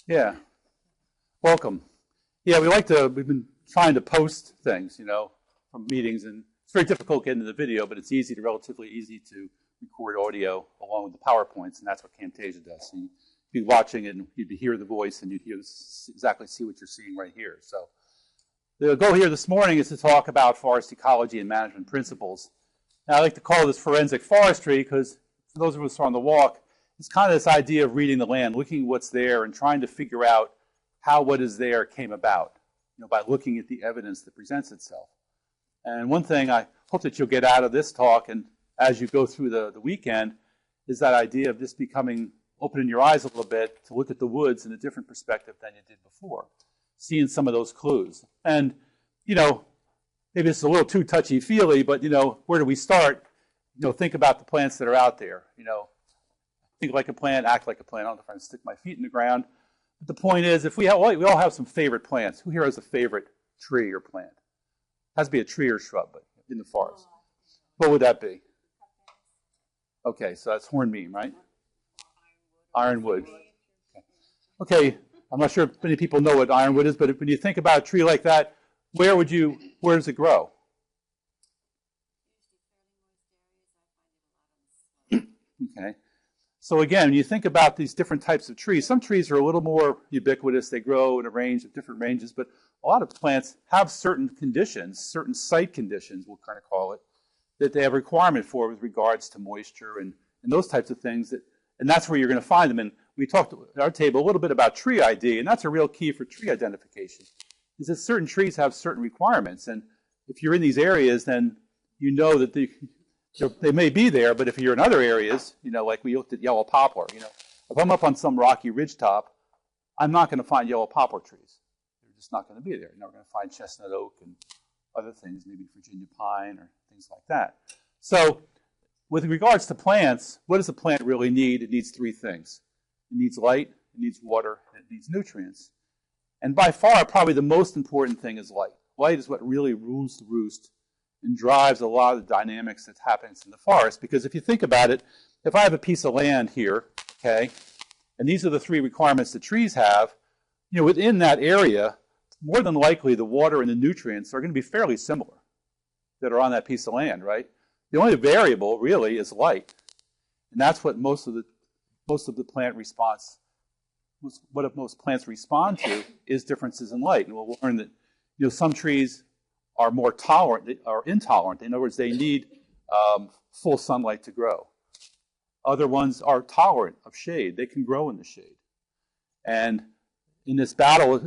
Yeah, welcome. Yeah, we've been trying to post things, from meetings, and it's very difficult getting into the video, but it's relatively easy to record audio along with the PowerPoints, and that's what Camtasia does. So you'd be watching it, and you'd hear the voice, and you'd exactly see what you're seeing right here. So the goal here this morning is to talk about forest ecology and management principles. Now, I like to call this forensic forestry because for those of us who are on the walk, it's kind of this idea of reading the land, looking at what's there and trying to figure out how what is there came about, by looking at the evidence that presents itself. And one thing I hope that you'll get out of this talk, and as you go through the weekend, is that idea of just opening your eyes a little bit to look at the woods in a different perspective than you did before, seeing some of those clues. And, maybe it's a little too touchy-feely, but, where do we start? Think about the plants that are out there. Think like a plant, act like a plant. I don't know if I'm going to stick my feet in the ground. But the point is, we all have some favorite plants. Who here has a favorite tree or plant? It has to be a tree or shrub, but in the forest. What would that be? Okay, so that's hornbeam, right? Ironwood. Okay, I'm not sure if many people know what ironwood is, but when you think about a tree like that, where does it grow? Okay. So again, when you think about these different types of trees, some trees are a little more ubiquitous. They grow in a range of different ranges, but a lot of plants have certain conditions, certain site conditions, we'll kind of call it, that they have a requirement for with regards to moisture and those types of things. And that's where you're going to find them. And we talked at our table a little bit about tree ID, and that's a real key for tree identification, is that certain trees have certain requirements. And if you're in these areas, then you know that they may be there, but if you're in other areas, like we looked at yellow poplar, if I'm up on some rocky ridgetop, I'm not going to find yellow poplar trees. They're just not going to be there. We're going to find chestnut oak and other things, maybe Virginia pine or things like that. So with regards to plants, what does a plant really need? It needs three things. It needs light, it needs water, and it needs nutrients. And by far, probably the most important thing is light. Light is what really rules the roost and drives a lot of the dynamics that happens in the forest. Because if you think about it, if I have a piece of land here, okay, and these are the three requirements that trees have, within that area, more than likely the water and the nutrients are going to be fairly similar that are on that piece of land, right? The only variable really is light. And that's what most of the plant response, what most plants respond to is differences in light. And we'll learn that some trees are more tolerant, are intolerant. In other words, they need full sunlight to grow. Other ones are tolerant of shade. They can grow in the shade. And in this battle,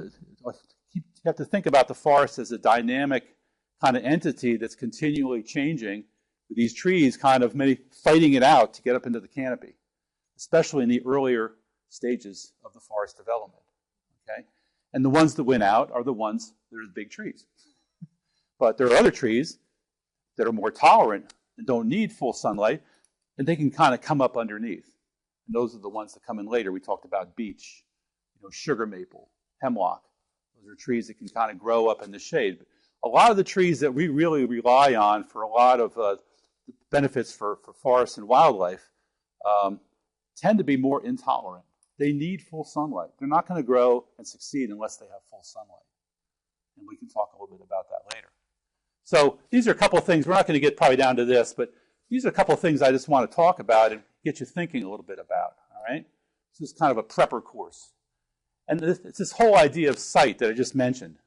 you have to think about the forest as a dynamic kind of entity that's continually changing, with these trees kind of fighting it out to get up into the canopy, especially in the earlier stages of the forest development. Okay? And the ones that win out are the ones that are the big trees. But there are other trees that are more tolerant and don't need full sunlight, and they can kind of come up underneath. And those are the ones that come in later. We talked about beech, sugar maple, hemlock. Those are trees that can kind of grow up in the shade. But a lot of the trees that we really rely on for a lot of benefits for forests and wildlife tend to be more intolerant. They need full sunlight. They're not going to grow and succeed unless they have full sunlight. And we can talk a little bit about that later. So these are a couple of things. We're not going to get probably down to this, but these are a couple of things I just want to talk about and get you thinking a little bit about. All right? This is kind of a prepper course. And it's this whole idea of site that I just mentioned.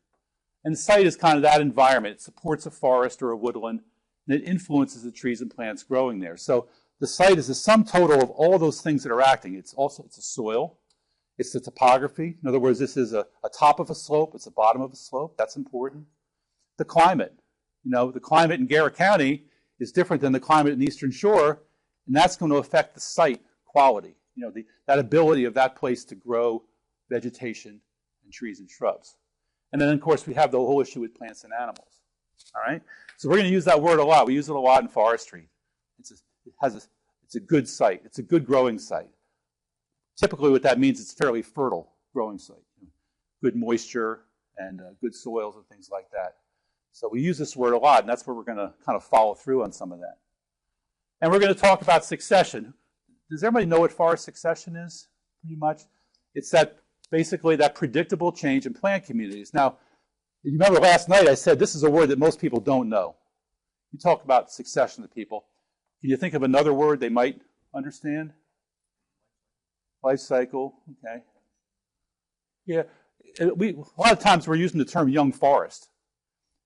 And site is kind of that environment. It supports a forest or a woodland, and it influences the trees and plants growing there. So the site is the sum total of all those things that are acting. It's a soil. It's the topography. In other words, this is a top of a slope. It's a bottom of a slope. That's important. The climate. The climate in Garrett County is different than the climate in the Eastern Shore, and that's going to affect the site quality. That ability of that place to grow vegetation and trees and shrubs. And then, of course, we have the whole issue with plants and animals. All right? So we're going to use that word a lot. We use it a lot in forestry. It's a good site. It's a good growing site. Typically what that means, it's fairly fertile growing site. Good moisture and good soils and things like that. So we use this word a lot, and that's where we're going to kind of follow through on some of that. And we're going to talk about succession. Does everybody know what forest succession is? Pretty much. It's that basically that predictable change in plant communities. Now, you remember last night I said this is a word that most people don't know. You talk about succession of people. Can you think of another word they might understand? Life cycle, okay. Yeah, a lot of times we're using the term young forest.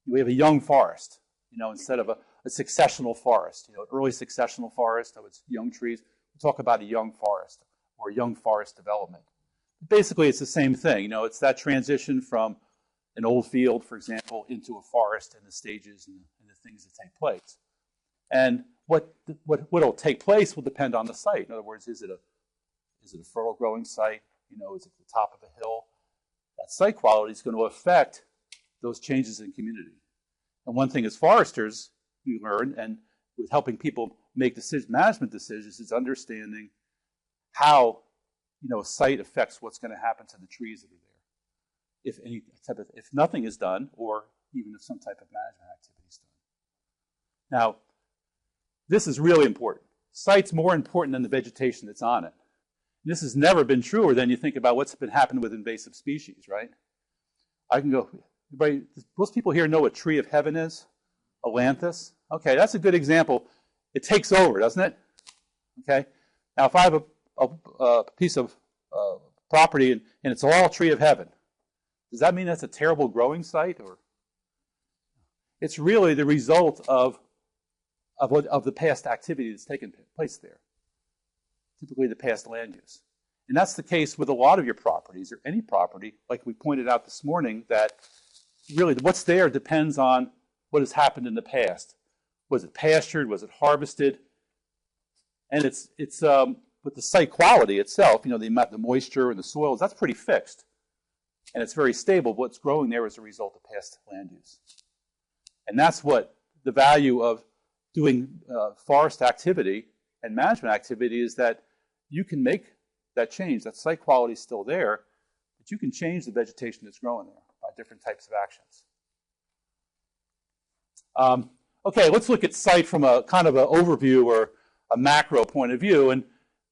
We have a young forest, instead of a successional forest. Early successional forest, so it's young trees. We talk about a young forest or young forest development. Basically, it's the same thing. It's that transition from an old field, for example, into a forest and the stages and the things that take place. And what'll take place will depend on the site. In other words, is it a fertile growing site? Is it the top of a hill? That site quality is going to affect those changes in community. And one thing as foresters we learn, and with helping people make management decisions, is understanding how a site affects what's going to happen to the trees that are there. If nothing is done, or even if some type of management activity is done. Now, this is really important. Site's more important than the vegetation that's on it. This has never been truer than you think about what's been happening with invasive species, right? I can go, most people here know what tree of heaven is? Ailanthus. Okay, that's a good example. It takes over, doesn't it? Okay. Now, if I have a piece of property and it's all tree of heaven, does that mean that's a terrible growing site? Or it's really the result of the past activity that's taken place there. Typically the past land use. And that's the case with a lot of your properties, or any property, like we pointed out this morning, that really what's there depends on what has happened in the past. Was it pastured? Was it harvested? And it's with the site quality itself, the moisture and the soils, that's pretty fixed. And it's very stable. What's growing there is a result of past land use. And that's what the value of doing forest activity and management activity is, that you can make that change. That site quality is still there, but you can change the vegetation that's growing there by different types of actions. Okay, let's look at site from a kind of an overview or a macro point of view. And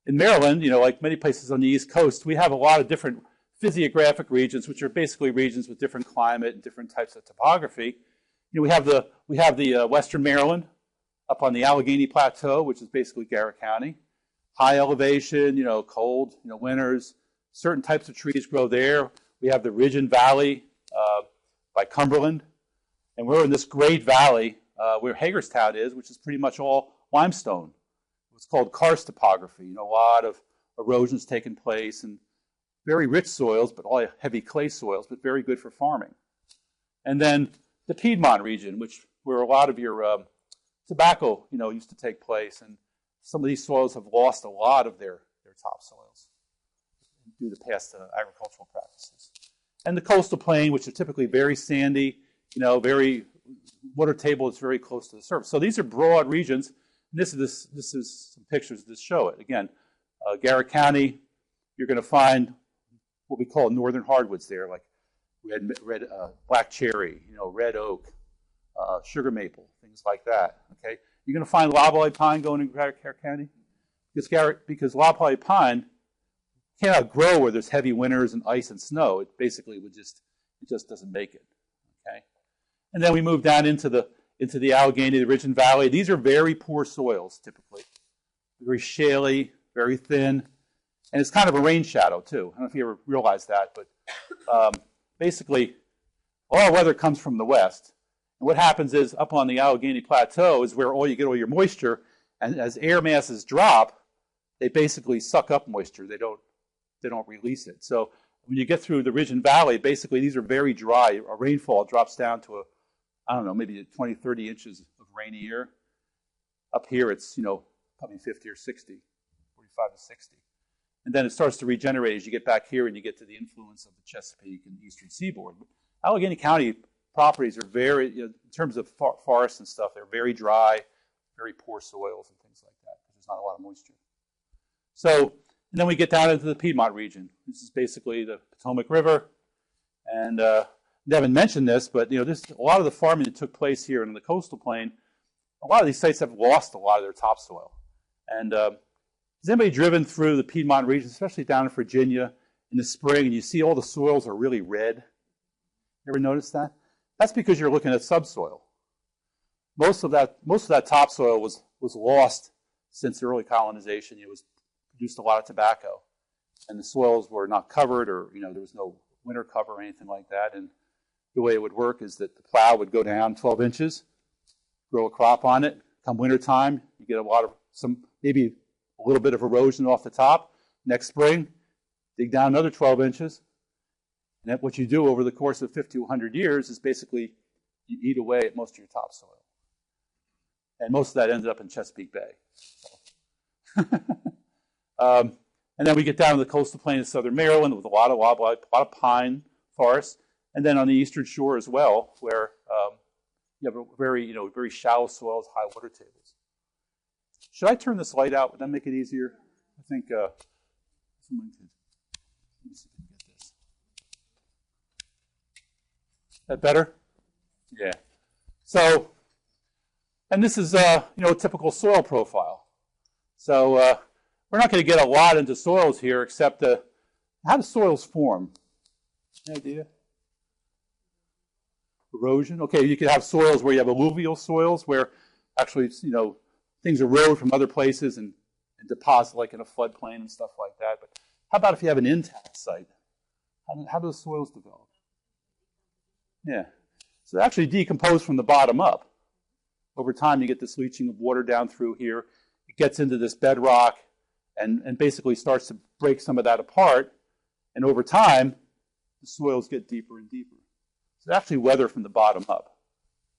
in Maryland, like many places on the East Coast, we have a lot of different physiographic regions, which are basically regions with different climate and different types of topography. We have the Western Maryland up on the Allegheny Plateau, which is basically Garrett County. High elevation, cold, winters. Certain types of trees grow there. We have the Ridge and Valley by Cumberland. And we're in this great valley where Hagerstown is, which is pretty much all limestone. It's called karst topography. A lot of erosions taking place, and very rich soils, but all heavy clay soils, but very good for farming. And then the Piedmont region, where a lot of your tobacco, used to take place, and some of these soils have lost a lot of their topsoils due to past agricultural practices. And the coastal plain, which are typically very sandy, very water table is very close to the surface. So these are broad regions. And this is some pictures that show it. Again, Garrett County, you're going to find what we call northern hardwoods there, like red black cherry, red oak, sugar maple, things like that. Okay, you're going to find loblolly pine going in Garrett County because loblolly pine cannot grow where there's heavy winters and ice and snow. It basically it just doesn't make it. Okay, and then we move down into the Allegheny, the Ridge and Valley. These are very poor soils typically, very shaly, very thin, and it's kind of a rain shadow too. I don't know if you ever realized that, but basically all our weather comes from the west. And what happens is up on the Allegheny Plateau is where you get all your moisture, and as air masses drop, they basically suck up moisture. They don't release it. So when you get through the Ridge and Valley, basically these are very dry. A rainfall drops down to maybe 20, 30 inches of rain a year. Up here it's, probably 50 or 60, 45 to 60. And then it starts to regenerate as you get back here and you get to the influence of the Chesapeake and the eastern seaboard. But Allegheny County properties are very, in terms of forests and stuff, they're very dry, very poor soils and things like that because there's not a lot of moisture. So, and then we get down into the Piedmont region. This is basically the Potomac River. And Devin mentioned this, but a lot of the farming that took place here in the coastal plain, a lot of these sites have lost a lot of their topsoil. And has anybody driven through the Piedmont region, especially down in Virginia, in the spring and you see all the soils are really red. You ever notice that? That's because you're looking at subsoil. Most of that topsoil was lost since early colonization. It was produced a lot of tobacco, and the soils were not covered, or there was no winter cover or anything like that. And the way it would work is that the plow would go down 12 inches, grow a crop on it. Come wintertime, you get maybe a little bit of erosion off the top. Next spring, dig down another 12 inches. And what you do over the course of 50 to 100 years is basically you eat away at most of your topsoil. And most of that ended up in Chesapeake Bay. And then we get down to the coastal plain of southern Maryland with a lot of pine forests. And then on the eastern shore as well, where you have very shallow soils, high water tables. Should I turn this light out? Would that make it easier? I think someone could. Let me see if I can get this. That better? Yeah. So, and this is a typical soil profile. So we're not going to get a lot into soils here, except how do soils form? Any idea? Erosion. Okay, you could have soils where you have alluvial soils, where actually things erode from other places and deposit, like in a floodplain and stuff like that. But how about if you have an intact site? How do the soils develop? Yeah. So they actually decompose from the bottom up. Over time, you get this leaching of water down through here. It gets into this bedrock and basically starts to break some of that apart. And over time, the soils get deeper and deeper. So they actually weather from the bottom up.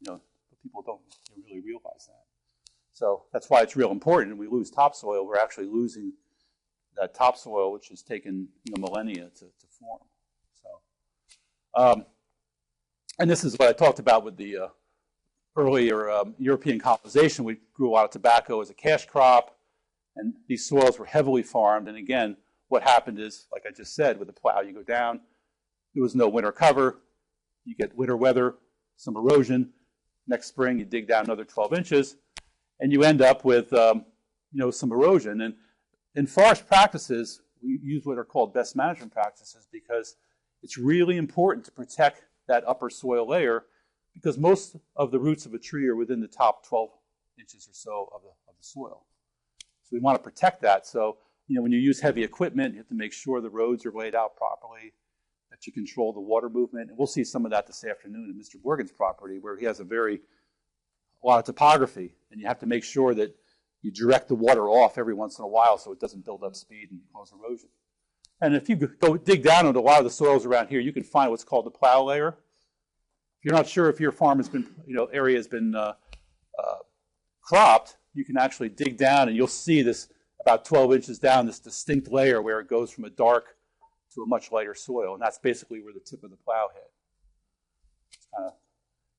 But people don't really realize that. So that's why it's real important. When we lose topsoil, we're actually losing that topsoil, which has taken millennia to form. So, and this is what I talked about with the earlier European colonization. We grew a lot of tobacco as a cash crop, and these soils were heavily farmed. And again, what happened is, like I just said, with the plow, you go down. There was no winter cover. You get winter weather, some erosion. Next spring, you dig down another 12 inches, and you end up with some erosion. And in forest practices, we use what are called best management practices because it's really important to protect that upper soil layer, because most of the roots of a tree are within the top 12 inches or so of the soil. So we want to protect that. So when you use heavy equipment, you have to make sure the roads are laid out properly, that you control the water movement. And we'll see some of that this afternoon at Mr. Borgen's property, where he has a lot of topography, and you have to make sure that you direct the water off every once in a while so it doesn't build up speed and cause erosion. And if you go dig down into a lot of the soils around here, you can find what's called the plow layer. If you're not sure if your farm has been, area has been cropped, you can actually dig down and you'll see this about 12 inches down, this distinct layer where it goes from a dark to a much lighter soil, and that's basically where the tip of the plow hit. It's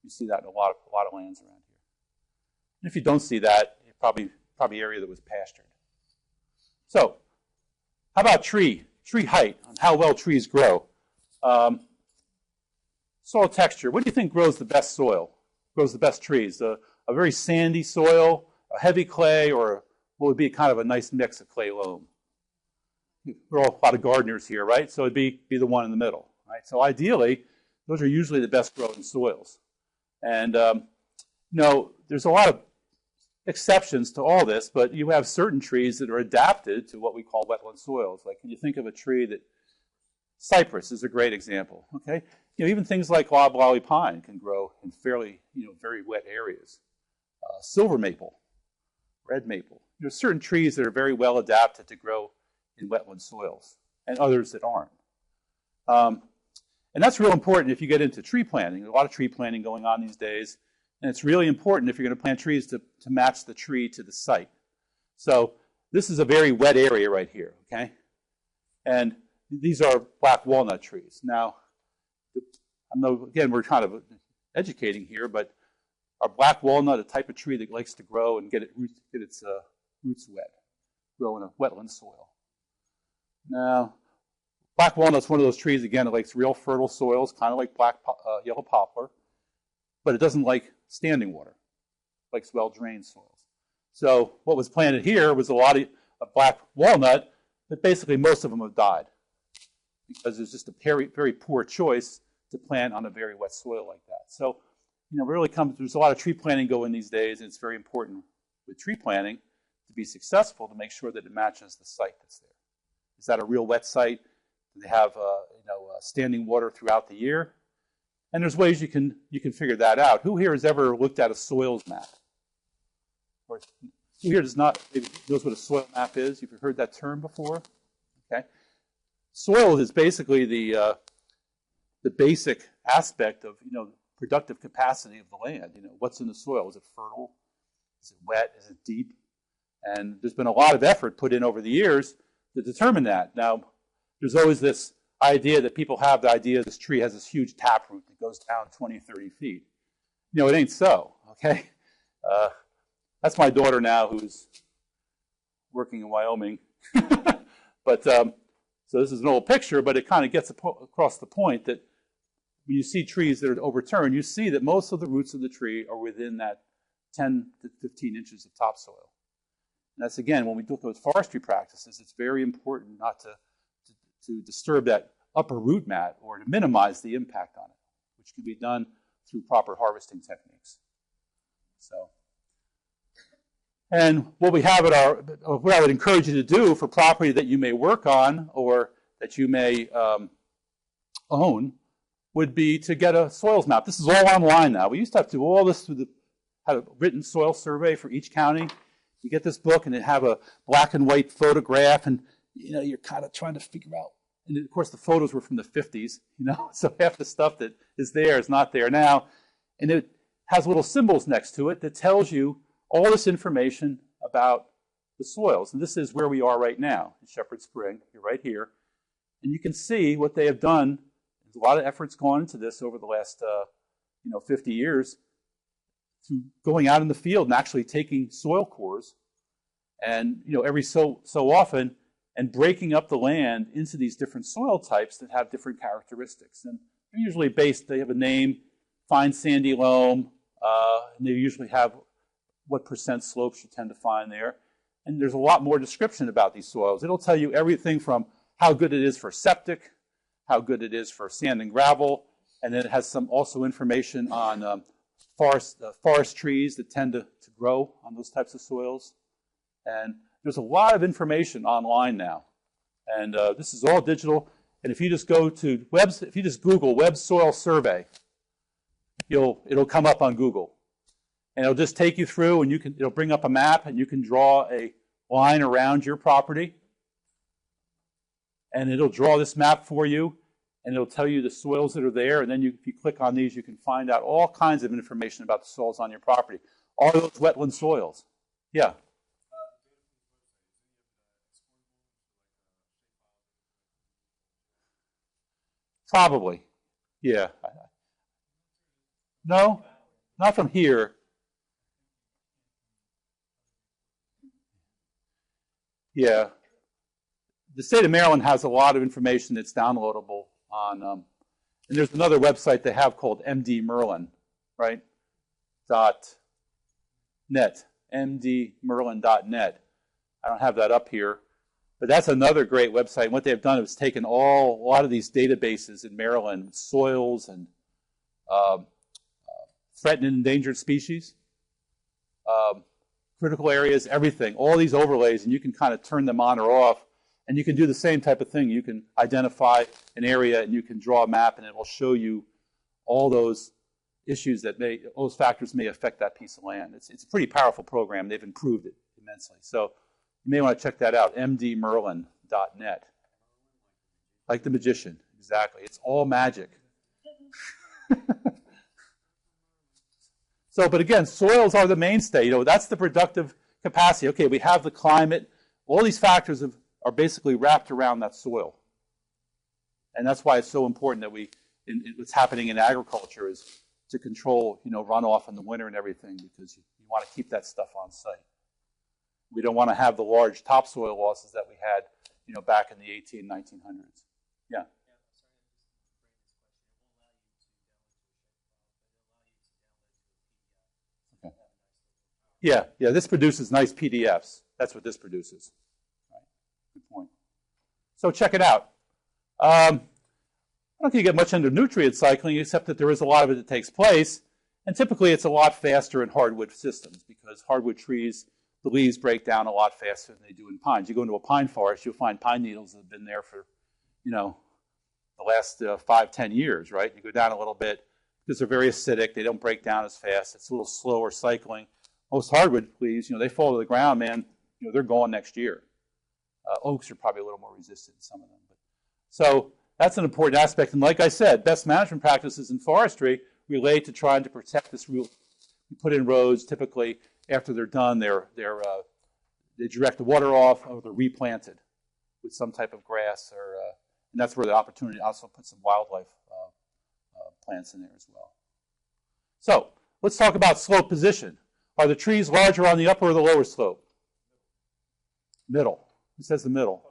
you see that in a lot of lands around here. And if you don't see that, you're probably area that was pastured. So, how about tree height, on how well trees grow? Soil texture. What do you think grows the best soil? Grows the best trees? A very sandy soil, a heavy clay, or what would be kind of a nice mix of clay loam? We're all a lot of gardeners here, right? So it'd be the one in the middle, right? So ideally, those are usually the best growing soils. And there's a lot of exceptions to all this, but you have certain trees that are adapted to what we call wetland soils. Like, can you think of a tree that, cypress is a great example, okay? Even things like loblolly pine can grow in fairly, very wet areas. Silver maple, red maple. There's certain trees that are very well adapted to grow in wetland soils, and others that aren't. And that's real important if you get into tree planting. There's a lot of tree planting going on these days, and it's really important if you're going to plant trees to match the tree to the site. So this is a very wet area right here, okay? And these are black walnut trees. Now, again, we're kind of educating here, but are black walnut a type of tree that likes to grow and get its roots wet, grow in a wetland soil? Now, black walnut's one of those trees, again, that likes real fertile soils, kind of like yellow poplar, but it doesn't like standing water. It likes well-drained soils. So what was planted here was a lot of black walnut, but basically most of them have died. because there's just a very, very poor choice to plant on a very wet soil like that. So, really there's a lot of tree planting going these days, and it's very important with tree planting to be successful to make sure that it matches the site that's there. Is that a real wet site? Do they have standing water throughout the year? And there's ways you can figure that out. Who here has ever looked at a soils map? Or who here knows what a soil map is? You've heard that term before? Okay. Soil is basically the basic aspect of productive capacity of the land. What's in the soil? Is it fertile? Is it wet? Is it deep? And there's been a lot of effort put in over the years to determine that. Now, there's always this idea that people have the idea this tree has this huge taproot that goes down 20, 30 feet. It ain't so, okay? That's my daughter now who's working in Wyoming. But so this is an old picture, but it kind of gets across the point that when you see trees that are overturned, you see that most of the roots of the tree are within that 10 to 15 inches of topsoil. And that's, again, when we look at forestry practices, it's very important not to disturb that upper root mat or to minimize the impact on it, which can be done through proper harvesting techniques. So, and what we have what I would encourage you to do for property that you may work on or that you may own would be to get a soils map. This is all online now. We used to have to do all this had a written soil survey for each county. You get this book and it have a black and white photograph, and you're kind of trying to figure out. And of course, the photos were from the 50s, so half the stuff that is there is not there now. And it has little symbols next to it that tells you all this information about the soils. And this is where we are right now in Shepherd Spring. You're right here. And you can see what they have done. There's a lot of efforts gone into this over the last 50 years to going out in the field and actually taking soil cores and every so often and breaking up the land into these different soil types that have different characteristics. And they're usually they have a name, fine sandy loam, and they usually have what percent slopes you tend to find there. And there's a lot more description about these soils. It'll tell you everything from how good it is for septic, how good it is for sand and gravel, and then it has some also information on forest trees that tend to grow on those types of soils. And there's a lot of information online now. And this is all digital. And if you just go to if you just Google Web Soil Survey, it'll come up on Google. And it'll just take you through, and it'll bring up a map, and you can draw a line around your property. And it'll draw this map for you, and it'll tell you the soils that are there. And then if you click on these, you can find out all kinds of information about the soils on your property. All those wetland soils. Yeah. Probably. Yeah. No, not from here. Yeah. The state of Maryland has a lot of information that's downloadable on, and there's another website they have called MD Merlin, right? .net, mdmerlin.net. I don't have that up here, but that's another great website. And what they've done is taken a lot of these databases in Maryland, soils and threatened and endangered species, critical areas, everything, all these overlays, and you can kind of turn them on or off. And you can do the same type of thing. You can identify an area and you can draw a map, and it will show you all those issues those factors may affect that piece of land. It's a pretty powerful program. They've improved it immensely. So you may want to check that out, mdmerlin.net. Like the magician, exactly. It's all magic. But again, soils are the mainstay. That's the productive capacity. Okay, we have the climate. All these factors are basically wrapped around that soil. And that's why it's so important that what's happening in agriculture is to control, runoff in the winter and everything, because you want to keep that stuff on site. We don't want to have the large topsoil losses that we had, back in the 1900s. Yeah. Okay. Yeah, this produces nice PDFs. That's what this produces. Right. Good point. So check it out. I don't think you get much into nutrient cycling, except that there is a lot of it that takes place. And typically it's a lot faster in hardwood systems because hardwood trees, the leaves break down a lot faster than they do in pines. You go into a pine forest, you'll find pine needles that have been there for, the last 5-10 years, right? You go down a little bit because they're very acidic. They don't break down as fast. It's a little slower cycling. Most hardwood leaves, they fall to the ground, man. They're gone next year. Oaks are probably a little more resistant, some of them. So that's an important aspect. And like I said, best management practices in forestry relate to trying to protect this real. You put in rows typically after they're done. They direct the water off, or they're replanted with some type of grass, and that's where the opportunity also put some wildlife plants in there as well. So let's talk about slope position. Are the trees larger on the upper or the lower slope? Middle. Who says the middle?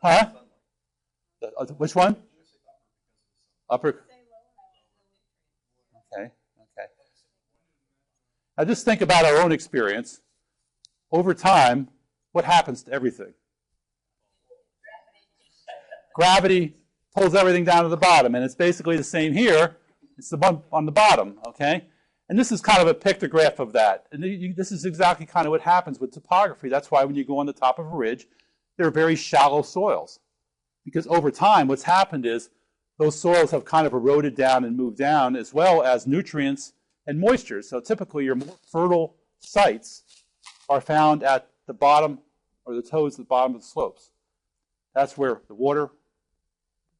Huh? Which one? Upper. Okay. Now just think about our own experience. Over time, what happens to everything? Gravity pulls everything down to the bottom, and it's basically the same here. It's the one on the bottom, okay? And this is kind of a pictograph of that. And this is exactly kind of what happens with topography. That's why when you go on the top of a ridge, there are very shallow soils. Because over time, what's happened is those soils have kind of eroded down and moved down, as well as nutrients and moisture. So typically, your more fertile sites are found at the bottom, or the toes at the bottom of the slopes. That's where the water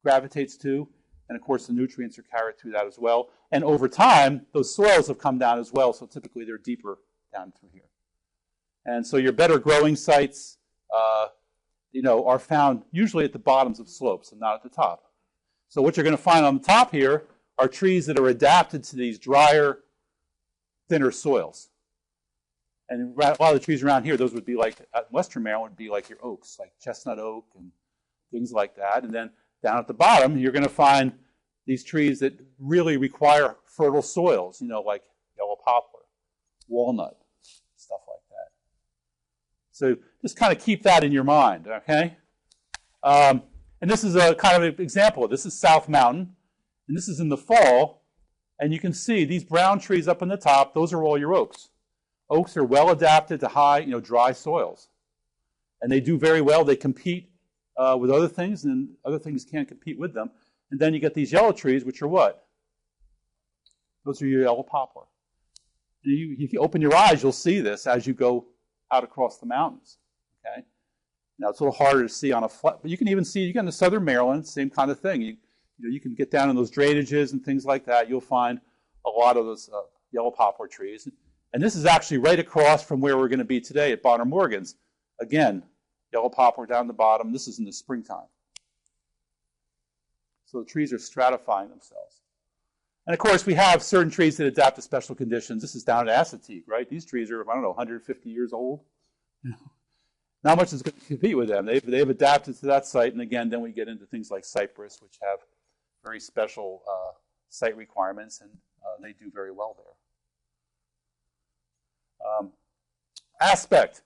gravitates to, and of course the nutrients are carried through that as well. And over time, those soils have come down as well, so typically they're deeper down through here. And so your better growing sites, are found usually at the bottoms of slopes and not at the top. So what you're going to find on the top here are trees that are adapted to these drier, thinner soils. And a lot of the trees around here, those would be like, Western Maryland would be like your oaks, like chestnut oak and things like that. And then down at the bottom, you're going to find these trees that really require fertile soils, like yellow poplar, walnut, stuff like that. So just kind of keep that in your mind, okay? And this is a kind of an example. This is South Mountain, and this is in the fall. And you can see these brown trees up in the top, those are all your oaks. Oaks are well adapted to high, dry soils. And they do very well. They compete with other things, and other things can't compete with them. And then you get these yellow trees, which are what? Those are your yellow poplar. If you open your eyes, you'll see this as you go out across the mountains. Okay. Now it's a little harder to see on a flat, but you can even see, you get into southern Maryland, same kind of thing. You can get down in those drainages and things like that. You'll find a lot of those yellow poplar trees. And this is actually right across from where we're going to be today at Bonner Morgan's. Again, yellow poplar down the bottom. This is in the springtime. So the trees are stratifying themselves. And of course, we have certain trees that adapt to special conditions. This is down at Assateague, right? These trees are, 150 years old. Not much is going to compete with them. They've adapted to that site. And again, then we get into things like cypress, which have very special site requirements, and they do very well there. Aspect.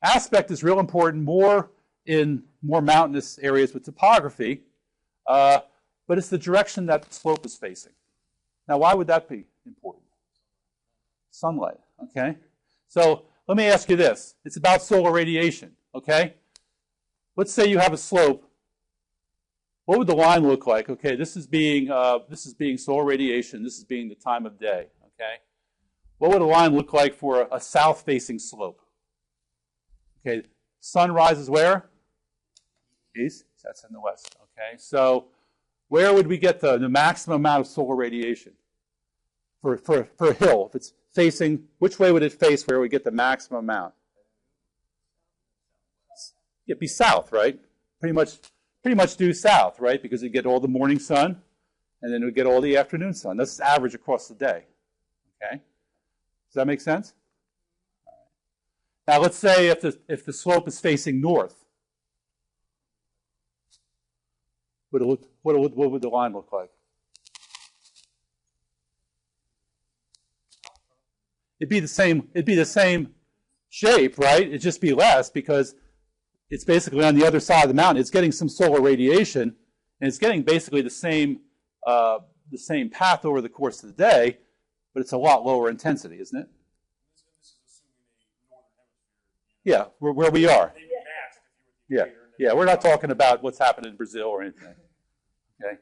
Aspect is real important, more in more mountainous areas with topography, but it's the direction that the slope is facing. Now, why would that be important? Sunlight, okay? So let me ask you this. It's about solar radiation, okay? Let's say you have a slope. What would the line look like? Okay, this is being solar radiation. This is being the time of day, okay? What would a line look like for a south-facing slope? Okay, sun rises where? East. That's in the west, okay? So where would we get the maximum amount of solar radiation for a hill? If it's facing, which way would it face where we get the maximum amount? It'd be south, right? Pretty much due south, right? Because you get all the morning sun, and then we get all the afternoon sun. That's average across the day, okay? Does that make sense? Now let's say if the slope is facing north, what would the line look like? It'd be the same shape, right? It'd just be less because it's basically on the other side of the mountain. It's getting some solar radiation, and it's getting basically the same path over the course of the day, but it's a lot lower intensity, isn't it? Yeah, where we are. Yeah, we're not talking about what's happening in Brazil or anything. Okay.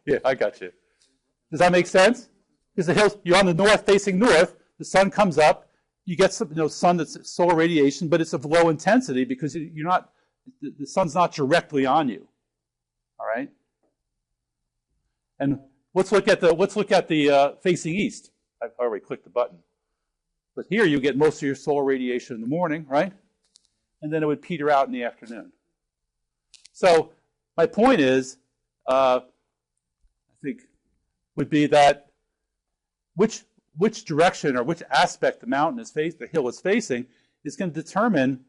Yeah, I got you. Does that make sense? Because the hills, you're on the north, facing north. The sun comes up. You get some, sun that's solar radiation, but it's of low intensity because you're not. The sun's not directly on you. All right. And let's look at the facing east. I've already clicked the button. But here you get most of your solar radiation in the morning, right? And then it would peter out in the afternoon. So my point is, I think, would be that which direction or which aspect the mountain is facing, the hill is facing, is going to determine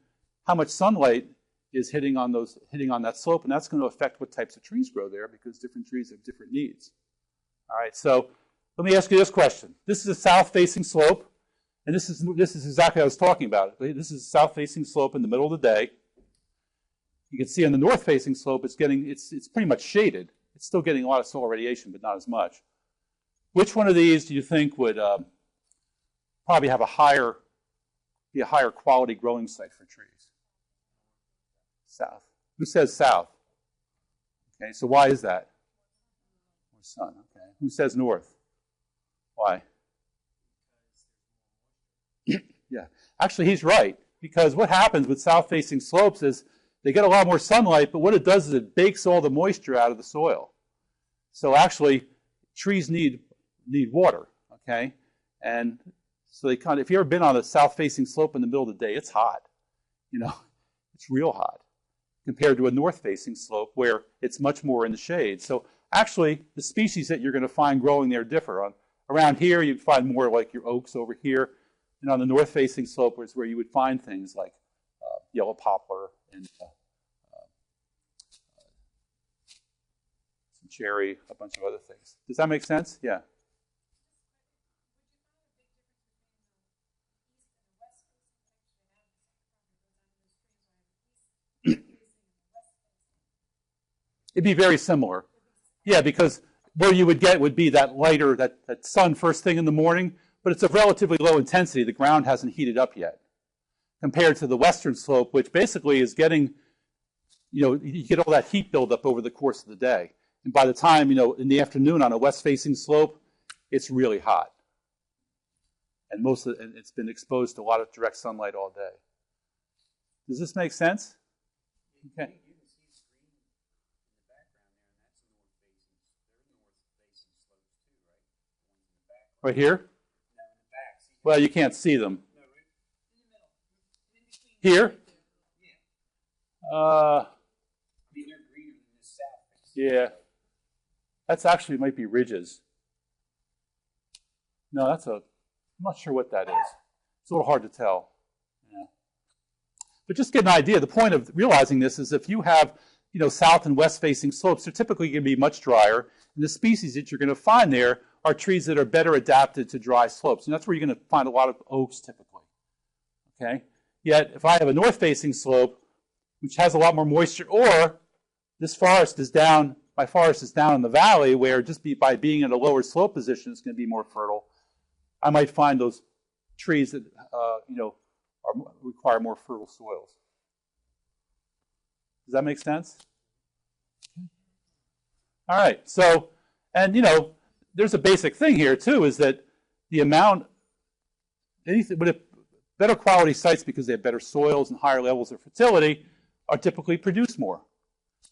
how much sunlight is hitting on that slope, and that's going to affect what types of trees grow there because different trees have different needs. All right, so let me ask you this question. This is a south-facing slope, and this is exactly what I was talking about. This is a south-facing slope in the middle of the day. You can see on the north-facing slope, it's pretty much shaded. It's still getting a lot of solar radiation, but not as much. Which one of these do you think would probably have be a higher quality growing site for trees? South. Who says south? Okay, so why is that? More sun. Okay. Who says north? Why? Yeah. Actually, he's right. Because what happens with south-facing slopes is they get a lot more sunlight, but what it does is it bakes all the moisture out of the soil. So actually, trees need water, okay? And so if you've ever been on a south-facing slope in the middle of the day, it's hot. It's real hot compared to a north-facing slope where it's much more in the shade. So actually, the species that you're going to find growing there differ. Around here, you'd find more like your oaks over here. And on the north-facing slope is where you would find things like yellow poplar and some cherry, a bunch of other things. Does that make sense? Yeah. It'd be very similar. Yeah, because where you would get would be that lighter, that sun first thing in the morning, but it's of relatively low intensity. The ground hasn't heated up yet compared to the western slope, which basically is getting, you get all that heat buildup over the course of the day. And by the time, in the afternoon on a west-facing slope, it's really hot. And it's been exposed to a lot of direct sunlight all day. Does this make sense? Okay. Right here? Well, you can't see them. Here? Yeah. That's actually might be ridges. No, I'm not sure what that is. It's a little hard to tell. Yeah. But just get an idea. The point of realizing this is if you have, south and west facing slopes, they're typically going to be much drier. And the species that you're going to find there are trees that are better adapted to dry slopes. And that's where you're going to find a lot of oaks typically. Okay? Yet, if I have a north-facing slope, which has a lot more moisture, or this forest is down, my forest is down in the valley where by being in a lower slope position, it's going to be more fertile, I might find those trees that, require more fertile soils. Does that make sense? All right. So, and, there's a basic thing here, too, is that the amount, with better quality sites, because they have better soils and higher levels of fertility, are typically produce more.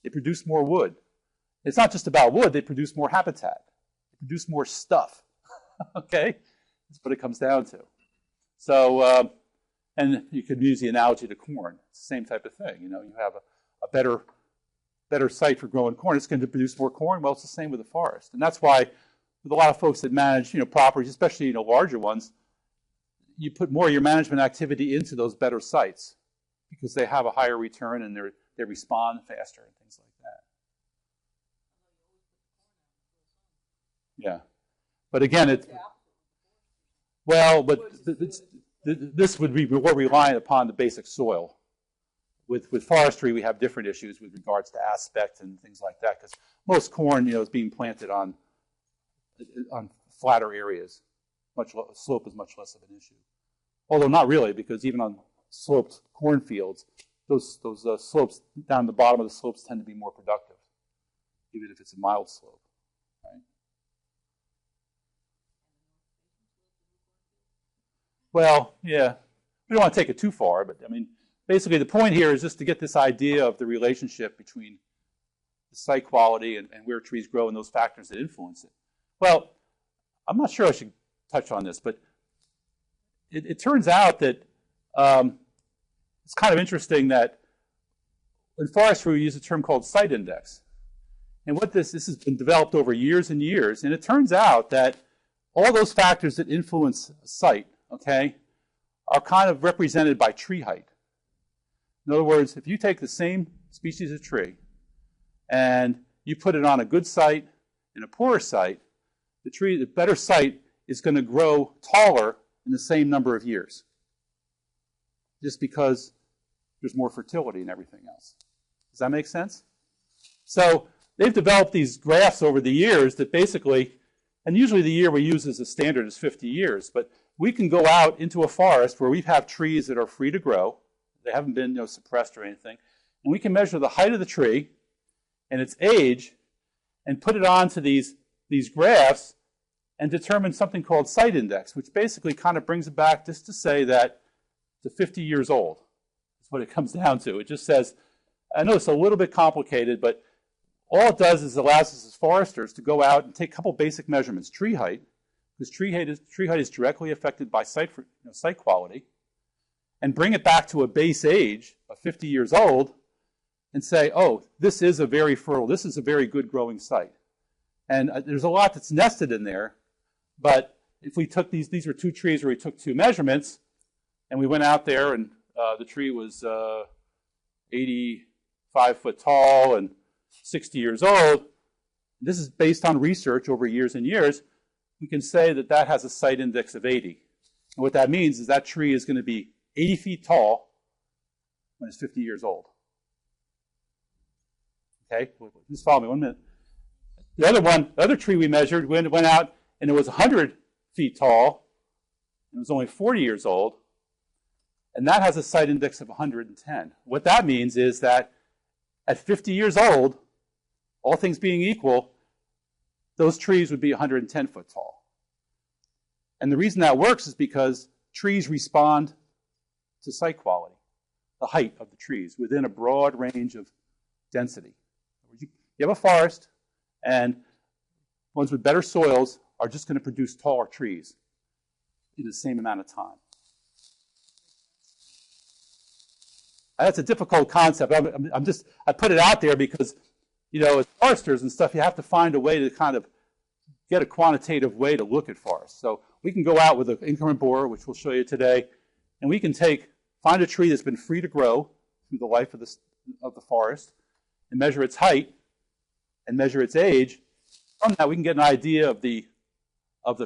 They produce more wood. It's not just about wood. They produce more habitat. They produce more stuff. Okay? That's what it comes down to. So, and you could use the analogy to corn. It's the same type of thing. You have a better site for growing corn. It's going to produce more corn. Well, it's the same with the forest. And that's why with a lot of folks that manage, properties, especially, larger ones, you put more of your management activity into those better sites because they have a higher return and they respond faster and things like that. Yeah. But again, this would be more reliant upon the basic soil. With forestry, we have different issues with regards to aspect and things like that, because most corn, is being planted on flatter areas. Slope is much less of an issue. Although not really, because even on sloped cornfields, those slopes down the bottom of the slopes tend to be more productive, even if it's a mild slope. Right? Well, yeah, we don't want to take it too far, but I mean, basically the point here is just to get this idea of the relationship between the site quality and where trees grow and those factors that influence it. Well, I'm not sure I should touch on this, but it turns out that it's kind of interesting that in forestry we use a term called site index. And what this has been developed over years and years, and it turns out that all those factors that influence a site, okay, are kind of represented by tree height. In other words, if you take the same species of tree and you put it on a good site and a poorer site, the better site is going to grow taller in the same number of years, just because there's more fertility and everything else. Does that make sense? So they've developed these graphs over the years that basically, and usually the year we use as a standard is 50 years, but we can go out into a forest where we have trees that are free to grow. They haven't been suppressed or anything. And we can measure the height of the tree and its age and put it onto these graphs and determine something called site index, which basically kind of brings it back just to say that it's 50 years old. That's what it comes down to. It just says, I know it's a little bit complicated, but all it does is allows us as foresters to go out and take a couple basic measurements. Tree height, because tree height is directly affected by site quality, and bring it back to a base age of 50 years old and say, oh, this is a very fertile, this is a very good growing site. And there's a lot that's nested in there, but if we took these were two trees where we took two measurements, and we went out there and the tree was 85 foot tall and 60 years old. This is based on research over years and years. We can say that that has a site index of 80. And what that means is that tree is going to be 80 feet tall when it's 50 years old. Okay, just follow me 1 minute. The other tree we measured went out and it was 100 feet tall and it was only 40 years old, and that has a site index of 110. What that means is that at 50 years old, all things being equal, those trees would be 110 foot tall. And the reason that works is because trees respond to site quality, the height of the trees, within a broad range of density. You have a forest, and ones with better soils are just going to produce taller trees in the same amount of time. That's a difficult concept. I put it out there because, as foresters and stuff, you have to find a way to kind of get a quantitative way to look at forests. So we can go out with an increment borer, which we'll show you today, and we can find a tree that's been free to grow through the life of the forest, and measure its height and measure its age. From that, we can get an idea of the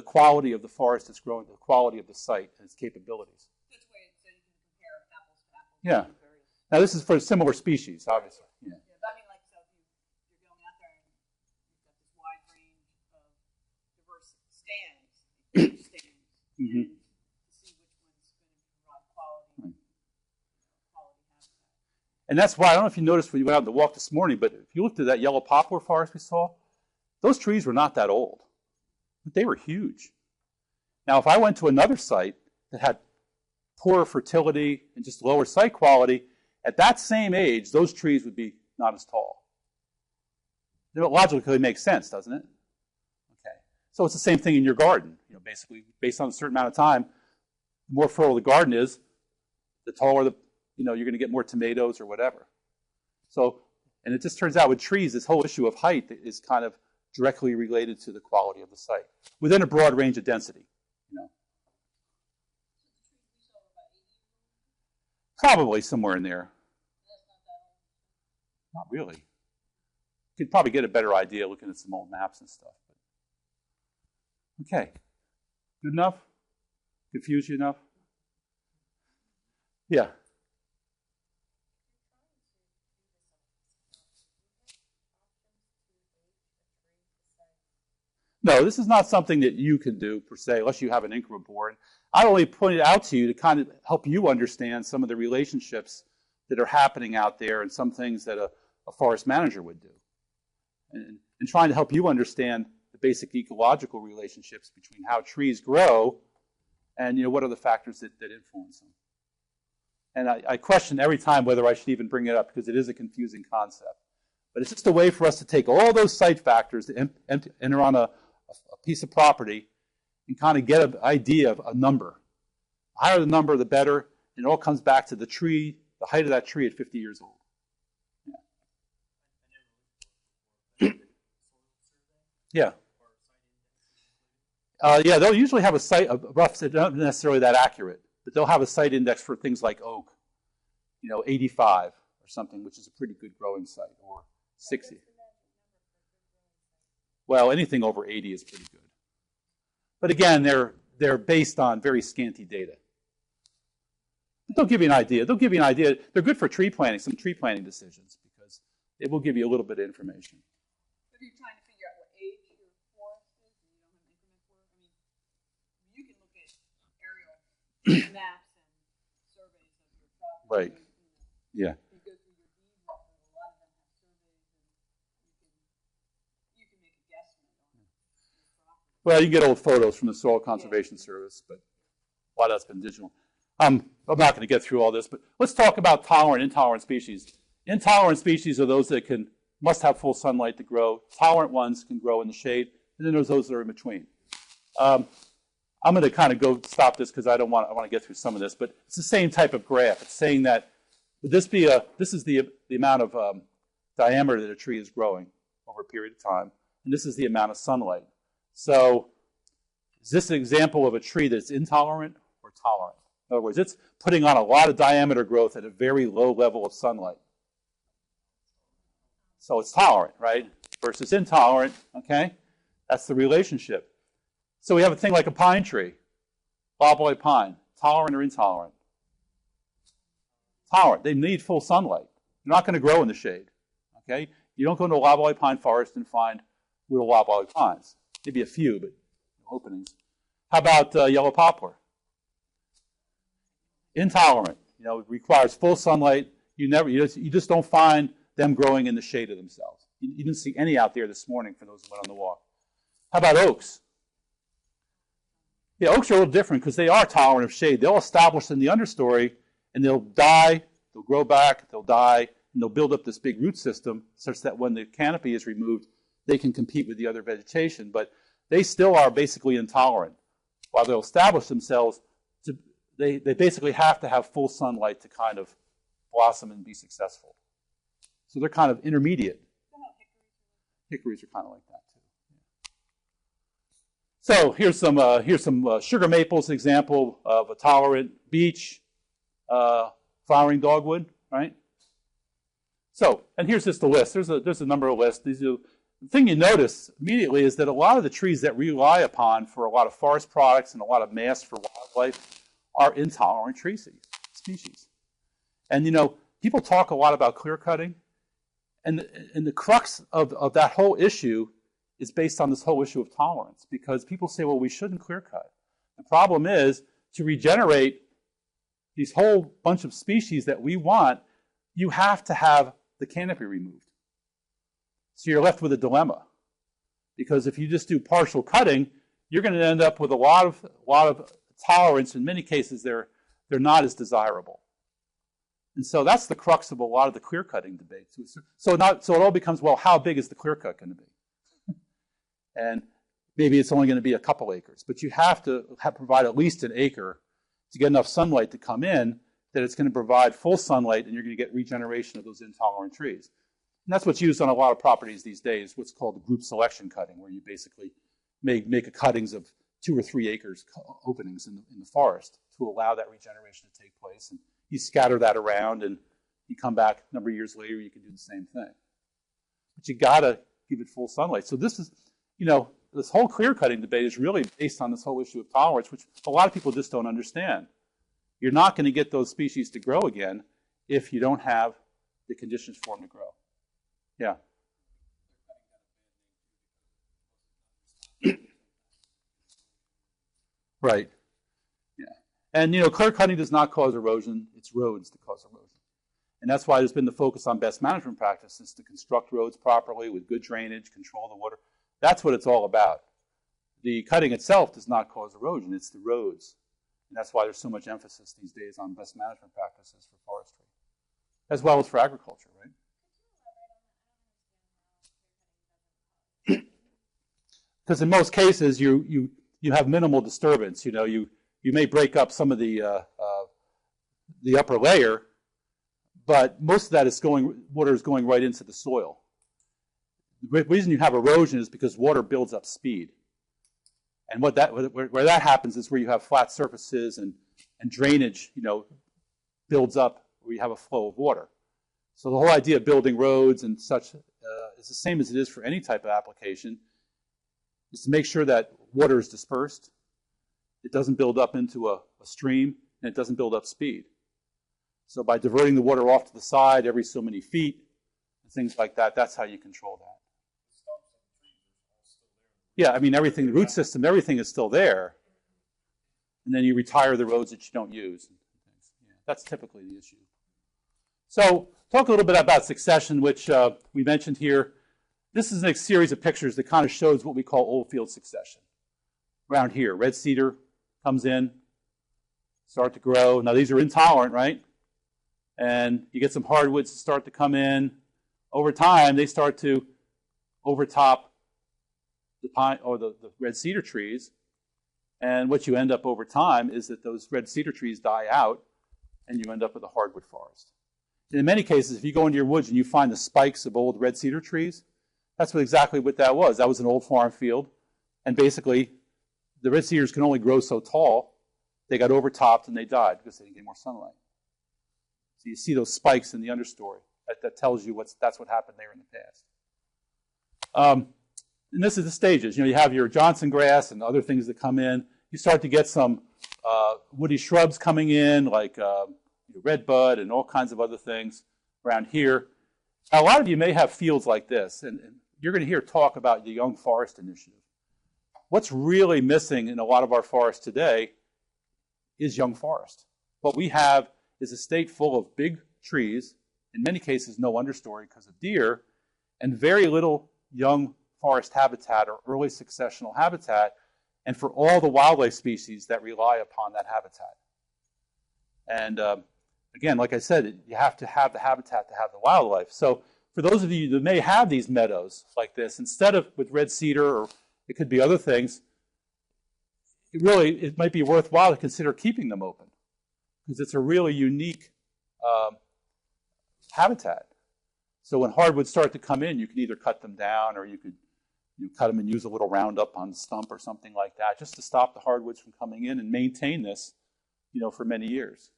quality of the forest that's growing, the quality of the site and its capabilities. This way, so you can compare apples to apples. Yeah. Now, this is for similar species, obviously. Yeah. But I mean, so if you're going out there and you've got this wide range of diverse stands, Mm-hmm. to see which one's going to provide quality habitat. And that's why, I don't know if you noticed when you went out on the walk this morning, but if you looked at that yellow poplar forest we saw, those trees were not that old, but they were huge. Now, if I went to another site that had poorer fertility and just lower site quality, at that same age, those trees would be not as tall. It logically makes sense, doesn't it? Okay. So it's the same thing in your garden. Basically, based on a certain amount of time, the more fertile the garden is, the taller you're going to get more tomatoes or whatever. So, and it just turns out with trees, this whole issue of height is kind of directly related to the quality of the site within a broad range of density. Probably somewhere in there. Not really. You could probably get a better idea looking at some old maps and stuff. Okay. Good enough? Confuse you enough? Yeah. No, this is not something that you can do per se, unless you have an increment board. I only pointed out to you to kind of help you understand some of the relationships that are happening out there and some things that a forest manager would do. And trying to help you understand the basic ecological relationships between how trees grow and what are the factors that influence them. And I question every time whether I should even bring it up because it is a confusing concept. But it's just a way for us to take all those site factors that enter on a piece of property and kind of get an idea of a number. The higher the number, the better. And it all comes back to the tree, the height of that tree at 50 years old. Yeah. Yeah, they'll usually have a rough, not necessarily that accurate, but they'll have a site index for things like oak, 85 or something, which is a pretty good growing site, or 60. Well, anything over 80 is pretty good. But again, they're based on very scanty data. But they'll give you an idea. They're good for tree planting, some tree planting decisions, because it will give you a little bit of information. If you're trying to figure out what age your forest is and you don't have an increment for it, you can look at aerial maps and surveys of your property. Right. Yeah. You go through your deed record, a lot of them have surveys, and you can make a guesstimate on your property. Well, you can get old photos from the Soil Conservation Service, but a lot of that's been digital. I'm not going to get through all this, but let's talk about tolerant and intolerant species. Intolerant species are those that must have full sunlight to grow. Tolerant ones can grow in the shade, and then there's those that are in between. I'm going to kind of stop this because I want to get through some of this, but it's the same type of graph. It's saying that this is the amount of diameter that a tree is growing over a period of time, and this is the amount of sunlight. So is this an example of a tree that's intolerant or tolerant? In other words, it's putting on a lot of diameter growth at a very low level of sunlight. So it's tolerant, right? Versus intolerant, okay? That's the relationship. So we have a thing like a pine tree, loblolly pine, tolerant or intolerant? Tolerant. They need full sunlight. They're not going to grow in the shade, okay? You don't go into a loblolly pine forest and find little loblolly pines. Maybe a few, but no openings. How about yellow poplar? Intolerant. It requires full sunlight. You just don't find them growing in the shade of themselves. You didn't see any out there this morning for those who went on the walk. How about oaks? Yeah, oaks are a little different because they are tolerant of shade. They'll establish in the understory, and they'll die, they'll grow back, they'll die, and they'll build up this big root system such that when the canopy is removed, they can compete with the other vegetation. But they still are basically intolerant. While they'll establish themselves, they basically have to have full sunlight to kind of blossom and be successful. So they're kind of intermediate. Hickories are kind of like that too. So here's some sugar maples, example of a tolerant beech, flowering dogwood, right? So, and here's just the list. There's a number of lists. The thing you notice immediately is that a lot of the trees that we rely upon for a lot of forest products and a lot of mass for wildlife are intolerant tree species. And people talk a lot about clear cutting, and the crux of that whole issue is based on this whole issue of tolerance, because people say, well, we shouldn't clear cut. The problem is, to regenerate these whole bunch of species that we want, you have to have the canopy removed. So you're left with a dilemma, because if you just do partial cutting, you're going to end up with a lot of tolerance. In many cases, they're not as desirable. And so that's the crux of a lot of the clear cutting debate. So it all becomes, well, how big is the clear cut going to be? And maybe it's only going to be a couple acres, but you have to provide at least an acre to get enough sunlight to come in that it's going to provide full sunlight, and you're going to get regeneration of those intolerant trees. And that's what's used on a lot of properties these days, what's called group selection cutting, where you basically make a cuttings of 2 or 3 acres openings in the forest to allow that regeneration to take place. And you scatter that around, and you come back a number of years later, you can do the same thing. But you got to give it full sunlight. So this is, this whole clear cutting debate is really based on this whole issue of tolerance, which a lot of people just don't understand. You're not going to get those species to grow again if you don't have the conditions for them to grow. Yeah. Right. Yeah. And, clear cutting does not cause erosion. It's roads that cause erosion. And that's why there's been the focus on best management practices to construct roads properly with good drainage, control the water. That's what it's all about. The cutting itself does not cause erosion. It's the roads. And that's why there's so much emphasis these days on best management practices for forestry, as well as for agriculture, right? Because in most cases, you have minimal disturbance. You may break up some of the upper layer, but most of that water is going right into the soil. The reason you have erosion is because water builds up speed. And where that happens is where you have flat surfaces and drainage, builds up where you have a flow of water. So the whole idea of building roads and such is the same as it is for any type of application, is to make sure that water is dispersed, it doesn't build up into a stream, and it doesn't build up speed. So by diverting the water off to the side every so many feet, and things like that, that's how you control that. Yeah, I mean, everything, the root system, everything is still there. And then you retire the roads that you don't use. Yeah, that's typically the issue. So talk a little bit about succession, which we mentioned here. This is a series of pictures that kind of shows what we call old field succession. Around here, red cedar comes in, start to grow. Now these are intolerant, right? And you get some hardwoods that start to come in. Over time, they start to overtop the pine or the red cedar trees. And what you end up over time is that those red cedar trees die out, and you end up with a hardwood forest. And in many cases, if you go into your woods and you find the spikes of old red cedar trees, that's exactly what that was. That was an old farm field. And basically, the red cedars can only grow so tall. They got overtopped and they died because they didn't get more sunlight. So you see those spikes in the understory. That tells you that's what happened there in the past. And this is the stages. You have your Johnson grass and other things that come in. You start to get some woody shrubs coming in, like redbud and all kinds of other things around here. Now, a lot of you may have fields like this, and you're going to hear talk about the Young Forest Initiative. What's really missing in a lot of our forests today is young forest. What we have is a state full of big trees, in many cases no understory because of deer, and very little young forest habitat or early successional habitat, and for all the wildlife species that rely upon that habitat. And again, like I said, you have to have the habitat to have the wildlife. So for those of you that may have these meadows like this, instead of with red cedar, or it could be other things, it might be worthwhile to consider keeping them open, because it's a really unique habitat. So when hardwoods start to come in, you can either cut them down, or you could cut them and use a little Roundup on the stump or something like that, just to stop the hardwoods from coming in and maintain this, for many years.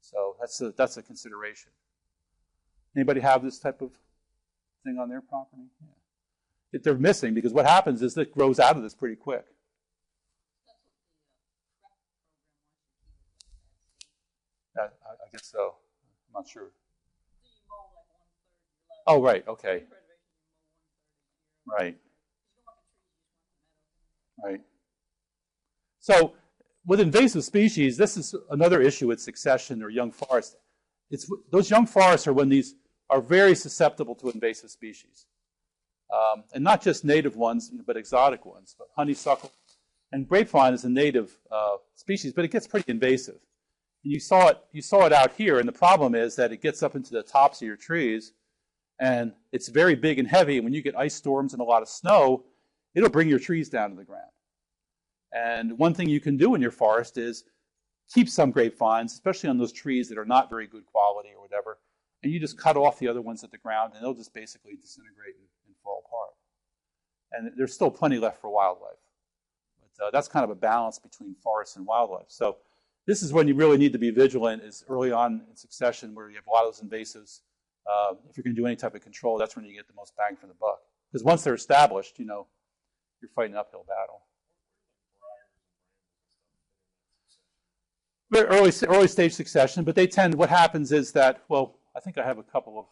So that's a consideration. Anybody have this type of thing on their property? Yeah. They're missing, because what happens is it grows out of this pretty quick. I guess so. I'm not sure. Oh, right. Okay. Right. Right. So with invasive species, this is another issue with succession or young forest. Those young forests are when these are very susceptible to invasive species. And not just native ones, but exotic ones. But honeysuckle and grapevine is a native species, but it gets pretty invasive. And you saw it out here, and the problem is that it gets up into the tops of your trees, and it's very big and heavy, and when you get ice storms and a lot of snow, it'll bring your trees down to the ground. And one thing you can do in your forest is keep some grapevines, especially on those trees that are not very good quality or whatever, and you just cut off the other ones at the ground, and they'll just basically disintegrate and fall apart. And there's still plenty left for wildlife. But that's kind of a balance between forests and wildlife. So this is when you really need to be vigilant, is early on in succession, where you have a lot of those invasives. If you're going to do any type of control, that's when you get the most bang for the buck. Because once they're established, you're fighting an uphill battle. very early stage succession, but they tend, what happens is that, well, I think I have a couple of,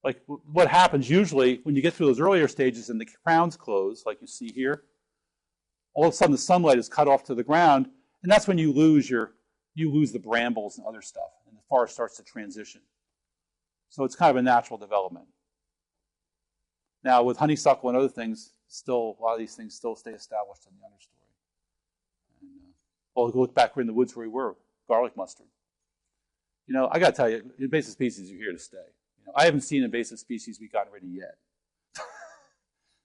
like what happens usually when you get through those earlier stages and the crowns close, like you see here, all of a sudden the sunlight is cut off to the ground, and that's when you lose the brambles and other stuff, and the forest starts to transition. So it's kind of a natural development. Now with honeysuckle and other things, still a lot of these things still stay established in the understory. And, well, look back in the woods where we were, garlic mustard. You know, I got to tell you, invasive species are here to stay. You know, I haven't seen invasive species we've gotten rid of yet.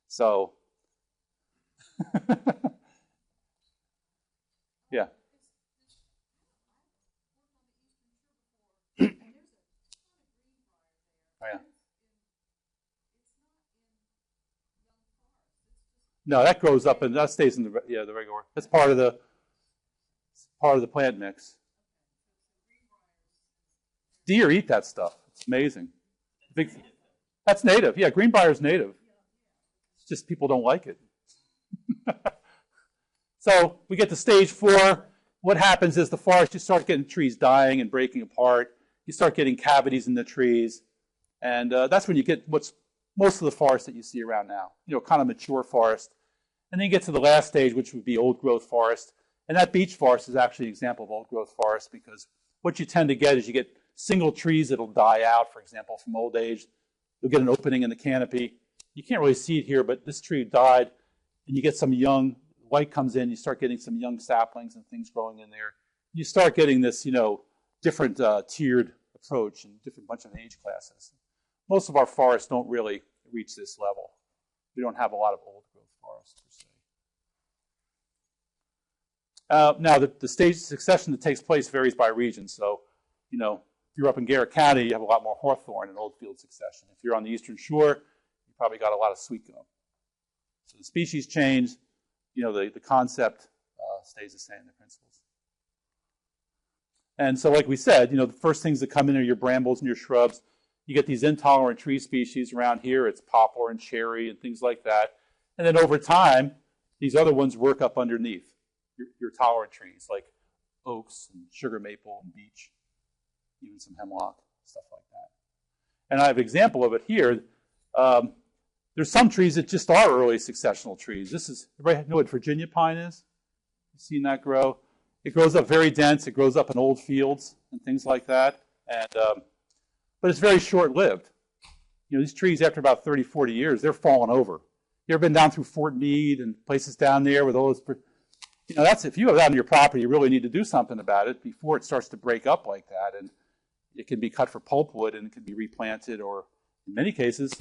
So, yeah. Oh, yeah. No, that grows up and that stays in the regular. That's part of the plant mix. Deer eat that stuff. It's amazing. That's native. Yeah, greenbrier is native. It's just people don't like it. So we get to stage 4. What happens is the forest, you start getting trees dying and breaking apart. You start getting cavities in the trees. And that's when you get what's most of the forest that you see around now. You know, kind of mature forest. And then you get to the last stage, which would be old growth forest. And that beech forest is actually an example of old growth forest because what you tend to get is you get single trees that'll die out, for example, from old age. You'll get an opening in the canopy. You can't really see it here, but this tree died, and you get some young, light comes in, you start getting some young saplings and things growing in there. You start getting this, you know, different tiered approach and different bunch of age classes. Most of our forests don't really reach this level. We don't have a lot of old growth forests, per se. Now, the stage of succession that takes place varies by region. So, you know, if you're up in Garrett County, you have a lot more hawthorn and old field succession. If you're on the eastern shore, you probably got a lot of sweet gum. So the species change, you know, the concept stays the same, the principles. And so like we said, you know, the first things that come in are your brambles and your shrubs. You get these intolerant tree species around here. It's poplar and cherry and things like that. And then over time, these other ones work up underneath your tolerant trees like oaks and sugar maple and beech, even some hemlock, stuff like that. And I have an example of it here. There's some trees that just are early successional trees. This is, everybody know what Virginia pine is? You've seen that grow? It grows up very dense. It grows up in old fields and things like that. And, but it's very short-lived. You know, these trees, after about 30, 40 years, they're falling over. You ever been down through Fort Meade and places down there with all those, you know, that's, if you have that on your property, you really need to do something about it before it starts to break up like that. And it can be cut for pulpwood and it can be replanted, or in many cases,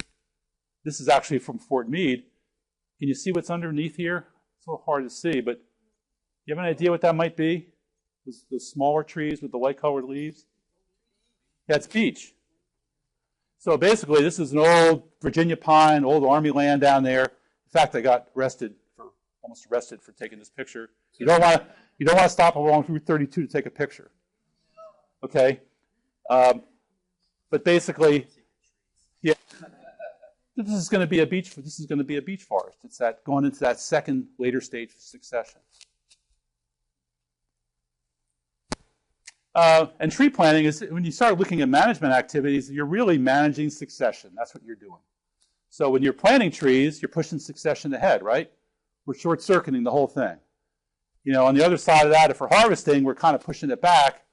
this is actually from Fort Meade. Can you see what's underneath here? It's a little hard to see, but you have an idea what that might be? Those smaller trees with the light-colored leaves? Yeah, it's beech. So basically, this is an old Virginia pine, old Army land down there. In fact, I got almost arrested for taking this picture. You don't want to stop along Route 32 to take a picture. Okay? But basically, yeah, this is going to be a beech. This is going to be a beech forest. It's that going into that second, later stage of succession. And tree planting is when you start looking at management activities, you're really managing succession. That's what you're doing. So when you're planting trees, you're pushing succession ahead, right? We're short-circuiting the whole thing. You know, on the other side of that, if we're harvesting, we're kind of pushing it back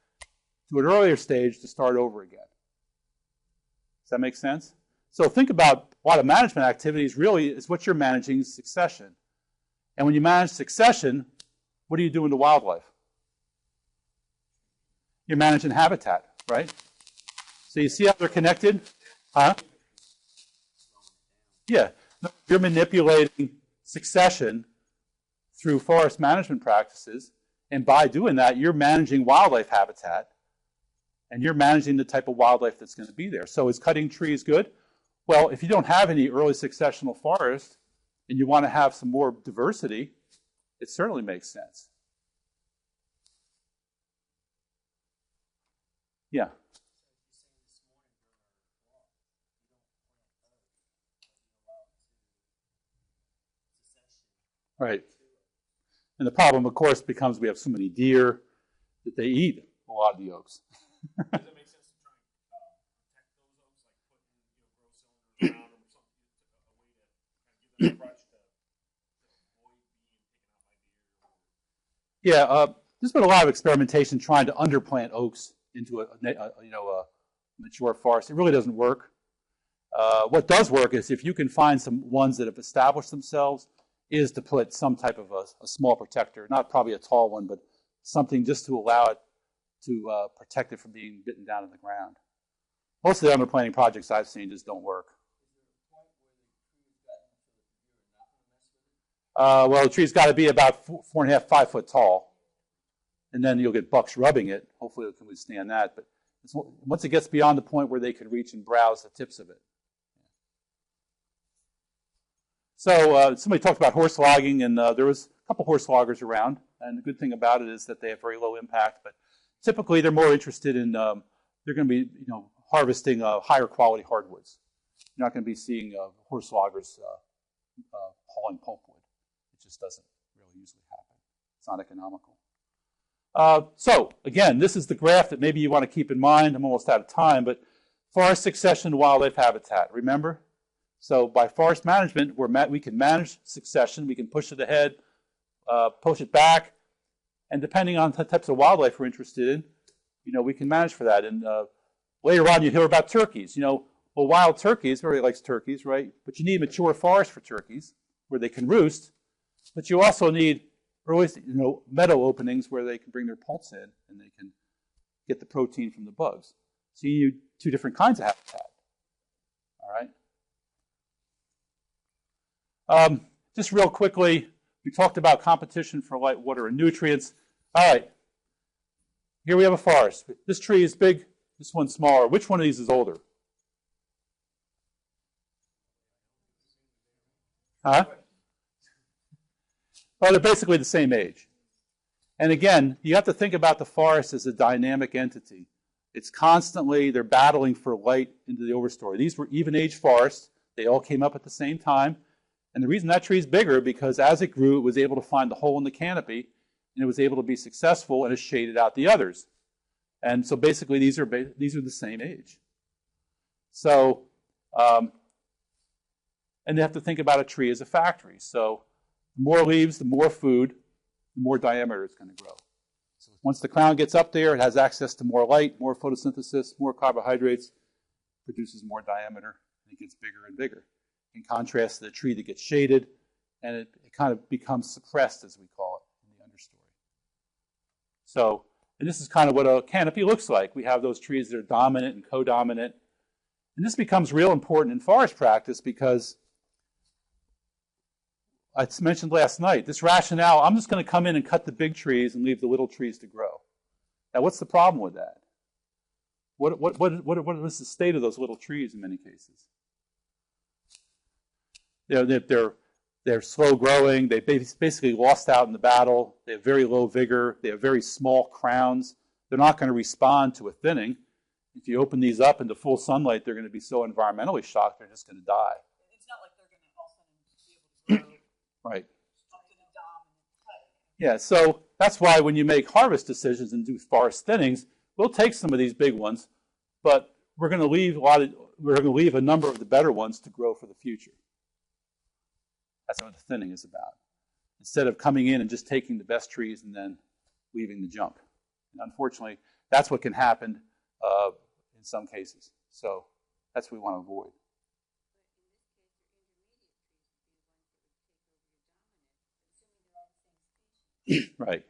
to an earlier stage to start over again. Does that make sense? So think about a lot of management activities really is what you're managing succession. And when you manage succession, what are you doing to wildlife? You're managing habitat, right? So you see how they're connected? Huh? Yeah. You're manipulating succession through forest management practices, and by doing that, you're managing wildlife habitat, and you're managing the type of wildlife that's going to be there. So is cutting trees good? Well, if you don't have any early successional forest, and you want to have some more diversity, it certainly makes sense. Yeah. Right. And the problem, of course, becomes we have so many deer that they eat a lot of the oaks. Does it make sense to try and protect those oaks, like put grow cylinders around them or something, a way to kind of give them a crutch to avoid being taken out by deer? Yeah, there's been a lot of experimentation trying to underplant oaks into a mature forest. It really doesn't work. What does work is if you can find some ones that have established themselves, is to put some type of a small protector, not probably a tall one, but something just to allow it to protect it from being bitten down in the ground. Most of the underplanting projects I've seen just don't work. Well, the tree's got to be about 4.5, 5 foot tall, and then you'll get bucks rubbing it. Hopefully it can withstand that. But once it gets beyond the point where they could reach and browse the tips of it. So somebody talked about horse logging, and there was a couple horse loggers around. And the good thing about it is that they have very low impact. But typically, they're more interested in they're going to be harvesting higher quality hardwoods. You're not going to be seeing horse loggers hauling pulpwood. It just doesn't really usually happen. It's not economical. So again, this is the graph that maybe you want to keep in mind. I'm almost out of time, but forest succession, wildlife habitat. Remember? So by forest management, we can manage succession. We can push it ahead, push it back, and depending on the types of wildlife we're interested in, we can manage for that. And later on, you hear about turkeys. Well, wild turkeys, everybody likes turkeys, right? But you need mature forest for turkeys where they can roost. But you also need early, meadow openings where they can bring their poults in and they can get the protein from the bugs. So you need two different kinds of habitat. All right. Just real quickly, we talked about competition for light, water, and nutrients. All right, here we have a forest. This tree is big, this one's smaller. Which one of these is older? Huh? Well, they're basically the same age. And again, you have to think about the forest as a dynamic entity. It's constantly, they're battling for light into the overstory. These were even-age forests. They all came up at the same time. And the reason that tree is bigger, because as it grew, it was able to find the hole in the canopy, and it was able to be successful, and it shaded out the others. And so basically, these are the same age. So, and you have to think about a tree as a factory. So the more leaves, the more food, the more diameter it's going to grow. So once the crown gets up there, it has access to more light, more photosynthesis, more carbohydrates, produces more diameter, and it gets bigger and bigger. In contrast to the tree that gets shaded, and it kind of becomes suppressed, as we call it, in the understory. So, and this is kind of what a canopy looks like. We have those trees that are dominant and co-dominant. And this becomes real important in forest practice because I mentioned last night, this rationale, I'm just going to come in and cut the big trees and leave the little trees to grow. Now, what's the problem with that? What is the state of those little trees in many cases? They're slow growing. They basically lost out in the battle. They have very low vigor. They have very small crowns. They're not going to respond to a thinning. If you open these up into full sunlight, they're going to be so environmentally shocked, they're just going to die. It's not like they're going to all of a sudden be able to grow Right. up to the dom and cut it. Yeah, so that's why when you make harvest decisions and do forest thinnings, we'll take some of these big ones, but we're going to leave a number of the better ones to grow for the future. That's what the thinning is about. Instead of coming in and just taking the best trees and then leaving the junk. And unfortunately, that's what can happen in some cases. So that's what we want to avoid. Right.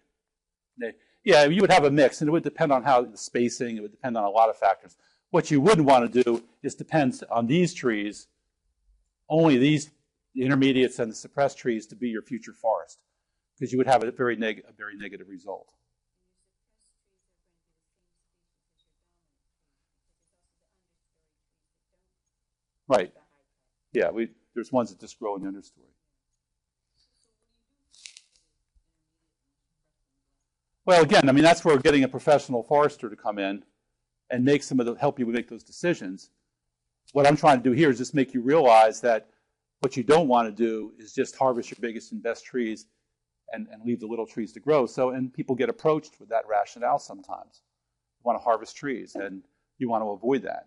Yeah, you would have a mix, and it would depend on how the spacing, it would depend on a lot of factors. What you wouldn't want to do is depend on these trees, only these the intermediates and the suppressed trees to be your future forest, because you would have a very negative result. Right. Yeah, there's ones that just grow in the understory. Well, again, I mean, that's where getting a professional forester to come in and make help you make those decisions. What I'm trying to do here is just make you realize that what you don't want to do is just harvest your biggest and best trees and leave the little trees to grow. So, and people get approached with that rationale sometimes. You want to harvest trees, and you want to avoid that.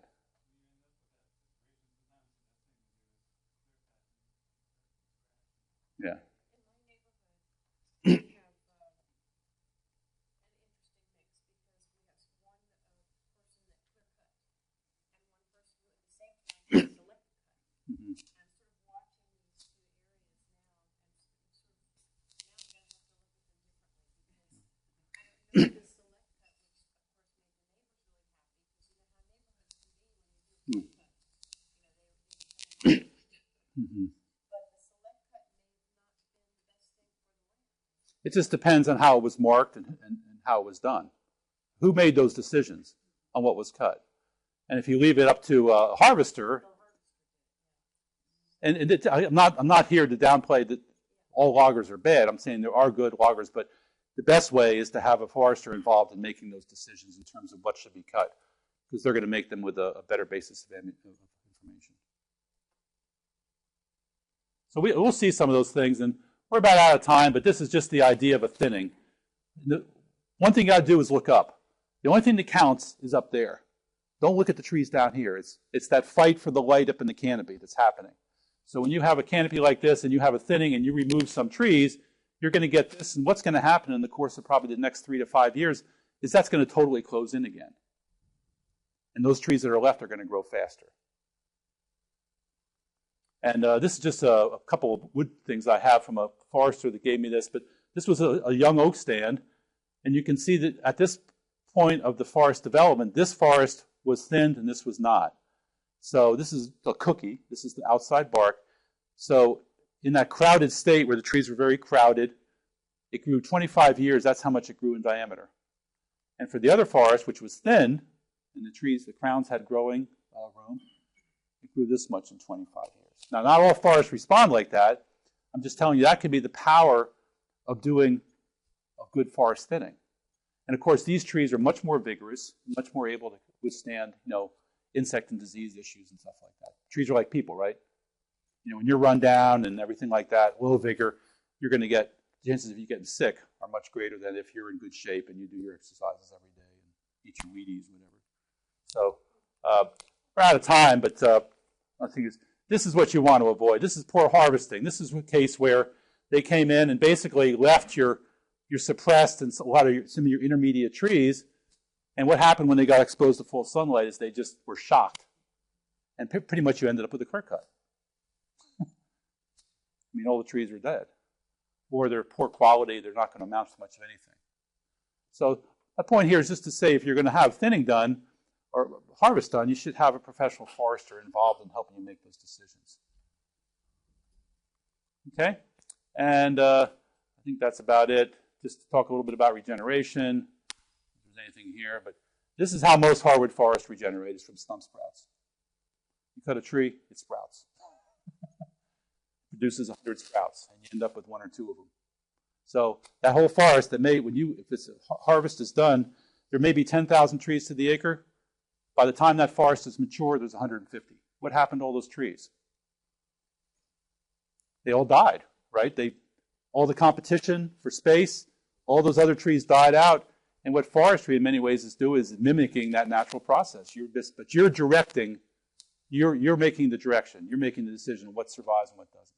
Yeah. In my neighborhood, we have an interesting mix because we have one person that clear cut and one person who at the same time select cut. Mm-hmm. I'm sort of watching these two areas now, and sort of now I'm going to have to look at them differently because I don't know the select cut, which of course made the neighbors really happy because you know how neighborhoods can be when you do clear cut. You know, they Mm-hmm. but the select cut may have not been the best thing for the land. It just depends on how it was marked and how it was done. Who made those decisions on what was cut? And if you leave it up to a harvester, and I'm not here to downplay that all loggers are bad. I'm saying there are good loggers, but the best way is to have a forester involved in making those decisions in terms of what should be cut, because they're going to make them with a better basis of information. So we'll see some of those things, and we're about out of time, but this is just the idea of a thinning. One thing you got to do is look up. The only thing that counts is up there. Don't look at the trees down here. It's that fight for the light up in the canopy that's happening. So when you have a canopy like this and you have a thinning and you remove some trees, you're going to get this, and what's going to happen in the course of probably the next 3 to 5 years is that's going to totally close in again. And those trees that are left are going to grow faster. And this is just a couple of wood things I have from a forester that gave me this, but this was a young oak stand, and you can see that at this point of the forest development, this forest was thinned and this was not. So this is a cookie. This is the outside bark. So in that crowded state where the trees were very crowded, it grew 25 years. That's how much it grew in diameter. And for the other forest, which was thin, and the trees, the crowns had growing room, it grew this much in 25 years. Now, not all forests respond like that. I'm just telling you that can be the power of doing a good forest thinning. And of course, these trees are much more vigorous, much more able to withstand, insect and disease issues and stuff like that. Trees are like people, right? When you're run down and everything like that, low vigor, you're going to get, chances of you getting sick are much greater than if you're in good shape and you do your exercises every day and eat your Wheaties, whatever. So we're out of time, but I think this is what you want to avoid. This is poor harvesting. This is a case where they came in and basically left your suppressed and some of your intermediate trees. And what happened when they got exposed to full sunlight is they just were shocked. And pretty much you ended up with a clear cut. All the trees are dead. Or they're poor quality, they're not going to amount to much of anything. So the point here is just to say if you're going to have thinning done or harvest done, you should have a professional forester involved in helping you make those decisions. Okay? And I think that's about it. Just to talk a little bit about regeneration. If there's anything here, but this is how most hardwood forests regenerate, is from stump sprouts. You cut a tree, it sprouts. Produces 100 sprouts, and you end up with 1 or 2 of them. So that whole forest that if this harvest is done, there may be 10,000 trees to the acre. By the time that forest is mature, there's 150. What happened to all those trees? They all died, right? All the competition for space, all those other trees died out. And what forestry in many ways is doing is mimicking that natural process. But you're directing, you're making the direction. You're making the decision of what survives and what doesn't.